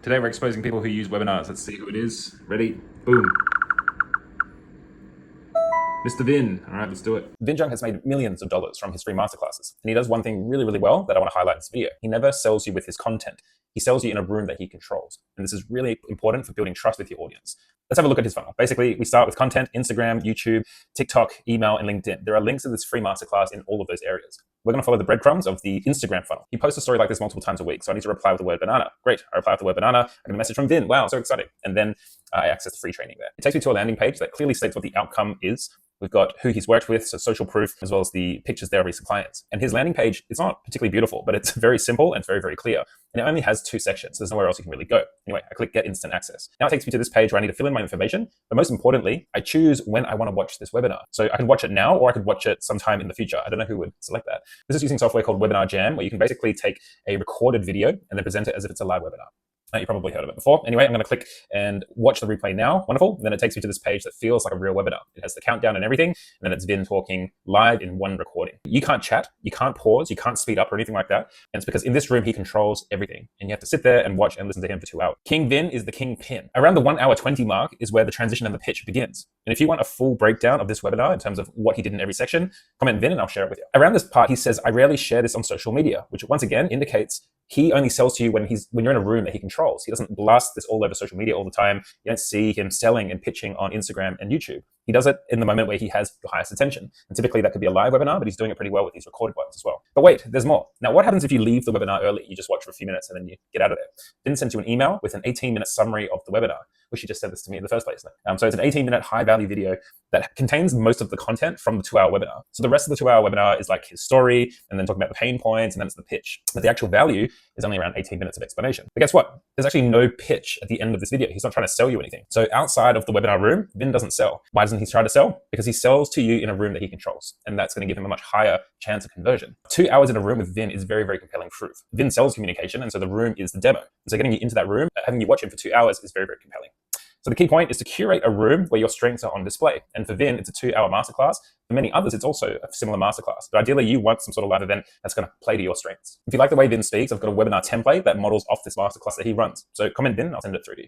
Today we're exposing people who use webinars. Let's see who it is. Ready? Boom. Mr. Vin. All right, let's do it. Vinh Giang has made millions of dollars from his free masterclasses. And he does one thing really, really well that I want to highlight in this video. He never sells you with his content. He sells you in a room that he controls. And this is really important for building trust with your audience. Let's have a look at his funnel. Basically, we start with content, Instagram, YouTube, TikTok, email, and LinkedIn. There are links to this free masterclass in all of those areas. We're going to follow the breadcrumbs of the Instagram funnel. He posts a story like this multiple times a week. So I need to reply with the word banana. Great. I reply with the word banana. I get a message from Vin. Wow, so exciting. And then I access the free training there. It takes me to a landing page that clearly states what the outcome is. We've got who he's worked with, so social proof, as well as the pictures there of recent clients. And his landing page is not particularly beautiful, but it's very simple and it's very, very clear. And it only has 2 sections. There's nowhere else you can really go. Anyway, I click Get Instant Access. Now it takes me to this page where I need to fill in my information. But most importantly, I choose when I want to watch this webinar. So I can watch it now or I could watch it sometime in the future. I don't know who would select that. This is using software called Webinar Jam, where you can basically take a recorded video and then present it as if it's a live webinar. You probably heard of it before. Anyway, I'm going to click and watch the replay now. Wonderful. And then it takes me to this page that feels like a real webinar. It has the countdown and everything. And then it's Vin talking live in one recording. You can't chat, you can't pause, you can't speed up or anything like that. And it's because in this room, he controls everything. And you have to sit there and watch and listen to him for 2 hours. King Vin is the king pin. Around the 1 hour 20 mark is where the transition and the pitch begins. And if you want a full breakdown of this webinar in terms of what he did in every section, comment Vin and I'll share it with you. Around this part, he says, I rarely share this on social media, which once again indicates he only sells to you when you're in a room that he controls. He doesn't blast this all over social media all the time. You don't see him selling and pitching on Instagram and YouTube. He does it in the moment where he has your highest attention. And typically that could be a live webinar, but he's doing it pretty well with these recorded ones as well. But wait, there's more. Now, what happens if you leave the webinar early? You just watch for a few minutes and then you get out of there. Vin sends you an email with an 18-minute summary of the webinar. Wish you just sent this to me in the first place. So it's an 18-minute high-value video that contains most of the content from the 2-hour webinar. So the rest of the 2-hour webinar is like his story and then talking about the pain points and then it's the pitch. But the actual value is only around 18 minutes of explanation. But guess what? There's actually no pitch at the end of this video. He's not trying to sell you anything. So outside of the webinar room, Vin doesn't sell. Why doesn't he try to sell? Because he sells to you in a room that he controls. And that's going to give him a much higher chance of conversion. 2 hours in a room with Vin is very, very compelling proof. Vin sells communication, and so the room is the demo. And so getting you into that room, having you watch him for 2 hours is very, very compelling. So the key point is to curate a room where your strengths are on display. And for Vin, it's a 2-hour masterclass. For many others, it's also a similar masterclass. But ideally, you want some sort of live event that's going to play to your strengths. If you like the way Vin speaks, I've got a webinar template that models off this masterclass that he runs. So comment Vin, and I'll send it through to you.